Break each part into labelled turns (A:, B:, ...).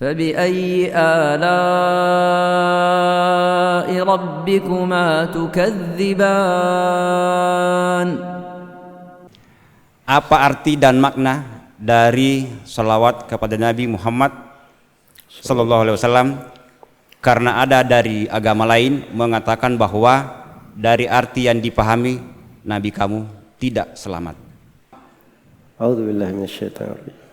A: فبأي آلاء ربكما تكذبان.
B: Apa arti dan makna dari salawat kepada Nabi Muhammad sallallahu alaihi wasallam? Karena ada dari agama lain mengatakan bahwa dari arti yang dipahami Nabi kamu tidak selamat.
C: A'udzubillahi minasyaitonir.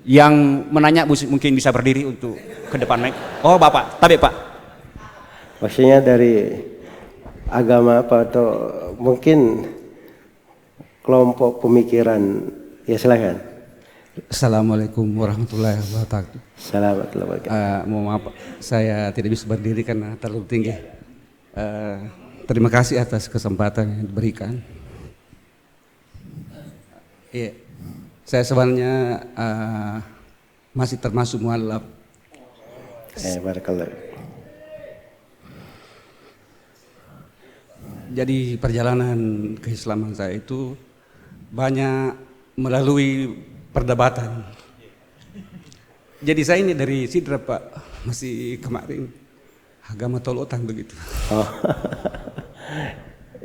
B: Yang menanya mungkin bisa berdiri untuk ke depan mic. Oh Bapak, tapi Pak.
C: Maksudnya dari agama apa atau mungkin kelompok pemikiran, ya silakan.
D: Assalamualaikum warahmatullahi wabarakatuh.
C: Assalamualaikum.
D: Mohon maaf, saya tidak bisa berdiri karena terlalu tinggi. Terima kasih atas kesempatan yang diberikan. Iya, saya sebenarnya masih termasuk mualaf.
C: Barakallah.
D: Jadi perjalanan keislaman saya itu banyak melalui perdebatan. Jadi saya ini dari Sidra Pak, masih kemarin agama tolotan begitu.
C: Oh.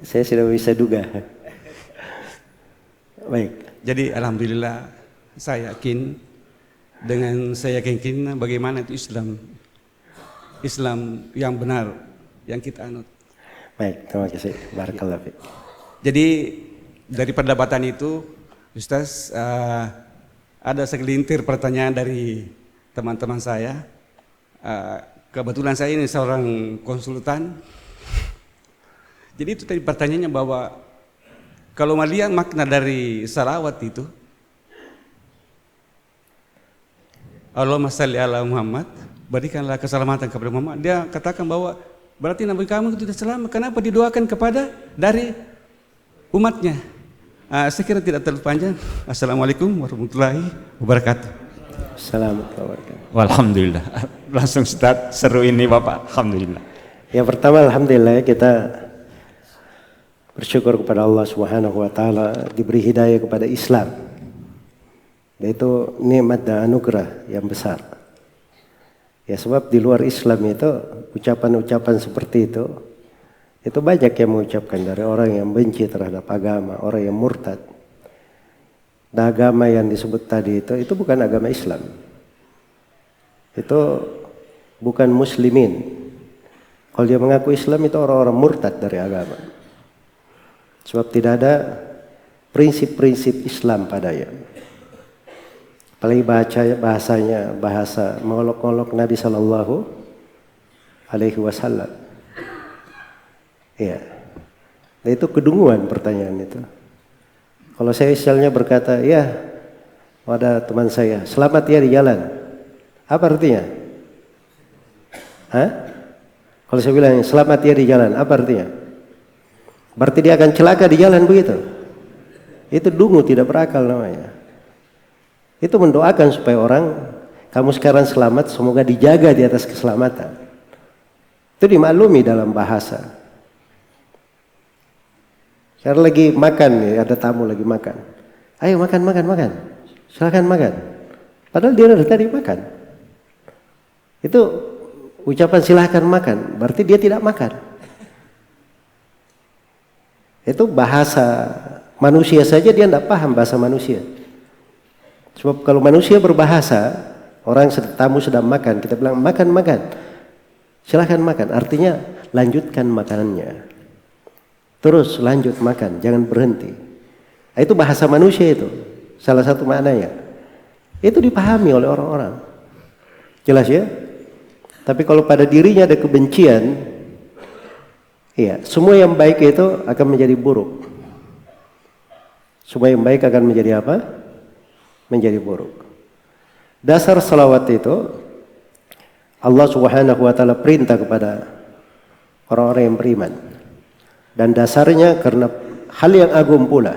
C: Saya sudah bisa duga. Baik.
D: Jadi alhamdulillah saya yakin dengan saya yakin bagaimana itu Islam yang benar yang kita anut.
C: Baik, terima kasih. Barakallah.
D: Jadi dari perdebatan itu Ustaz, ada segelintir pertanyaan dari teman-teman saya. Kebetulan saya ini seorang konsultan. Jadi itu tadi pertanyaannya bahwa kalau melihat makna dari salawat itu, Allahumma shalli ala Muhammad, berikanlah keselamatan kepada Muhammad. Dia katakan bahwa berarti Nabi kamu itu tidak selamat. Kenapa didoakan kepada dari umatnya? Saya kira tidak terlalu panjang. Assalamualaikum warahmatullahi wabarakatuh.
C: Assalamualaikum warahmatullahi wabarakatuh.
B: Alhamdulillah. Langsung Ustaz, seru ini Bapak. Alhamdulillah.
C: Yang pertama alhamdulillah kita bersyukur kepada Allah Subhanahu wa taala diberi hidayah kepada Islam. Yaitu nikmat dan anugerah yang besar. Ya sebab di luar Islam itu ucapan-ucapan seperti itu banyak yang mengucapkan dari orang yang benci terhadap agama, orang yang murtad. Dan agama yang disebut tadi itu bukan agama Islam. Itu bukan muslimin. Kalau dia mengaku Islam itu orang-orang murtad dari agama. Sebab tidak ada prinsip-prinsip Islam padanya. Apalagi bahasanya bahasa mengolok-olok Nabi Sallallahu Alaihi Wasallam. Iya. Nah, itu kedunguan pertanyaan itu. Kalau saya misalnya berkata, ya ada teman saya, selamat ya di jalan. Apa artinya? Hah? Kalau saya bilang selamat ya di jalan, apa artinya? Berarti dia akan celaka di jalan begitu. Itu dungu, tidak berakal namanya. Itu mendoakan supaya orang, kamu sekarang selamat, semoga dijaga di atas keselamatan. Itu dimaklumi dalam bahasa. Sekarang lagi makan nih, ada tamu lagi makan. Ayo makan. Silakan makan. Padahal dia dari tadi makan. Itu ucapan silakan makan, berarti dia tidak makan. Itu bahasa manusia saja dia tidak paham bahasa manusia. Sebab kalau manusia berbahasa, orang tamu sedang makan, kita bilang makan. Silakan makan, artinya lanjutkan makanannya. Terus lanjut makan, jangan berhenti. Nah, itu bahasa manusia itu, salah satu maknanya. Itu dipahami oleh orang-orang. Jelas ya? Tapi kalau pada dirinya ada kebencian, iya, semua yang baik itu akan menjadi buruk. Semua yang baik akan menjadi apa? Menjadi buruk. Dasar salawat itu Allah Subhanahu wa taala perintah kepada orang-orang yang beriman. Dan dasarnya karena hal yang agung pula.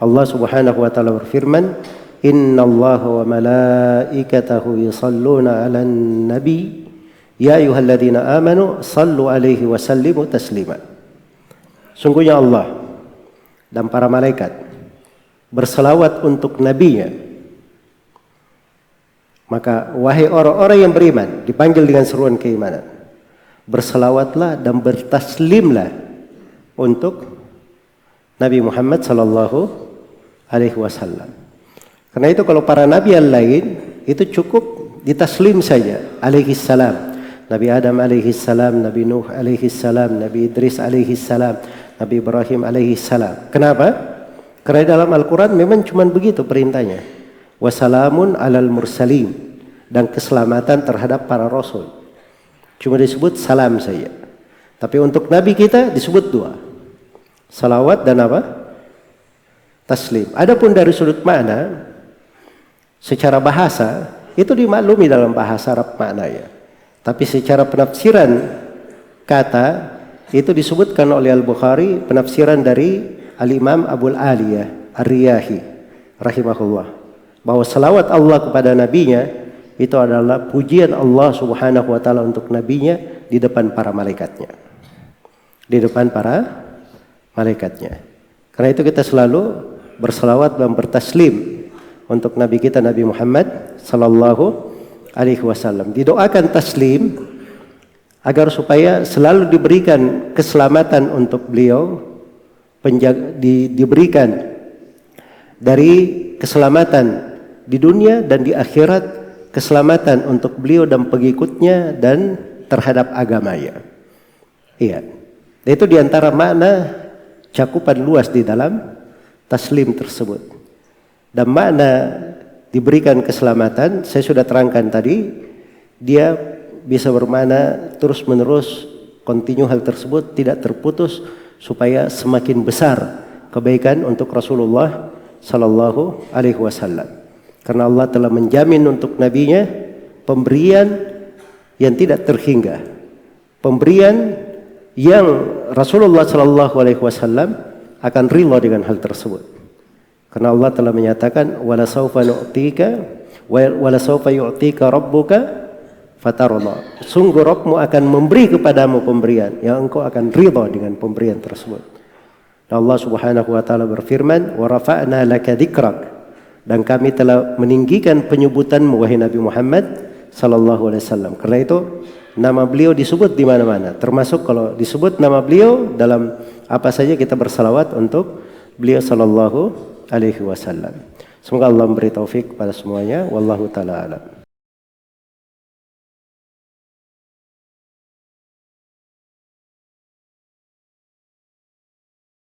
C: Allah Subhanahu wa taala berfirman, "Innallaha wa malaikatahu yusholluna 'alan nabi, ya ayyuhalladzina amanu shallu 'alaihi wa sallimu taslima." Sungguhnya Allah dan para malaikat berselawat untuk nabinya. Maka wahai orang-orang yang beriman, dipanggil dengan seruan keimanan, berselawatlah dan bertaslimlah untuk Nabi Muhammad sallallahu alaihi wasallam. Karena itu kalau para nabi yang lain itu cukup ditaslim saja, alaihi salam. Nabi Adam alaihi salam, Nabi Nuh alaihi salam, Nabi Idris alaihi salam, Nabi Ibrahim alaihi salam. Kenapa? Karena dalam Al-Quran memang cuma begitu perintahnya. Wassalamun alal mursalin, dan keselamatan terhadap para rasul. Cuma disebut salam saja. Tapi untuk Nabi kita disebut dua. Salawat dan apa? Taslim. Adapun dari sudut makna, secara bahasa, itu dimaklumi dalam bahasa Arab maknanya. Tapi secara penafsiran kata, itu disebutkan oleh Al-Bukhari, penafsiran dari Al-Imam Abul Aliyah Ar-Riyahi rahimahullah, bahwa salawat Allah kepada nabinya itu adalah pujian Allah subhanahu wa ta'ala untuk nabinya di depan para malaikatnya. Di depan para malaikatnya. Karena itu kita selalu bersalawat dan bertaslim untuk Nabi kita Nabi Muhammad sallallahu alaihi wasallam. Didoakan taslim agar supaya selalu diberikan keselamatan untuk beliau, diberikan dari keselamatan di dunia dan di akhirat, keselamatan untuk beliau dan pengikutnya dan terhadap agamanya. Iya. Itu diantara makna cakupan luas di dalam taslim tersebut. Dan makna diberikan keselamatan, saya sudah terangkan tadi, dia bisa bermakna terus menerus, kontinu hal tersebut tidak terputus, supaya semakin besar kebaikan untuk Rasulullah sallallahu alaihi wasallam. Karena Allah telah menjamin untuk nabinya pemberian yang tidak terhingga, pemberian yang Rasulullah sallallahu alaihi wasallam akan rela dengan hal tersebut. Karena Allah telah menyatakan wala saufa nu'tika wala saufa yu'tika rabbuka fatarallah. Sungguh Rabbmu akan memberi kepadamu pemberian yang engkau akan rela dengan pemberian tersebut. Dan Allah Subhanahu wa taala berfirman, "Wa rafa'na laka dzikrak." Dan kami telah meninggikan penyebutanmu wahai Nabi Muhammad sallallahu alaihi wasallam. Karena itu nama beliau disebut di mana-mana. Termasuk kalau disebut nama beliau dalam apa saja kita bersalawat untuk beliau sallallahu alaihi wasallam. Semoga Allah memberi taufik pada semuanya. Wallahu taala alam.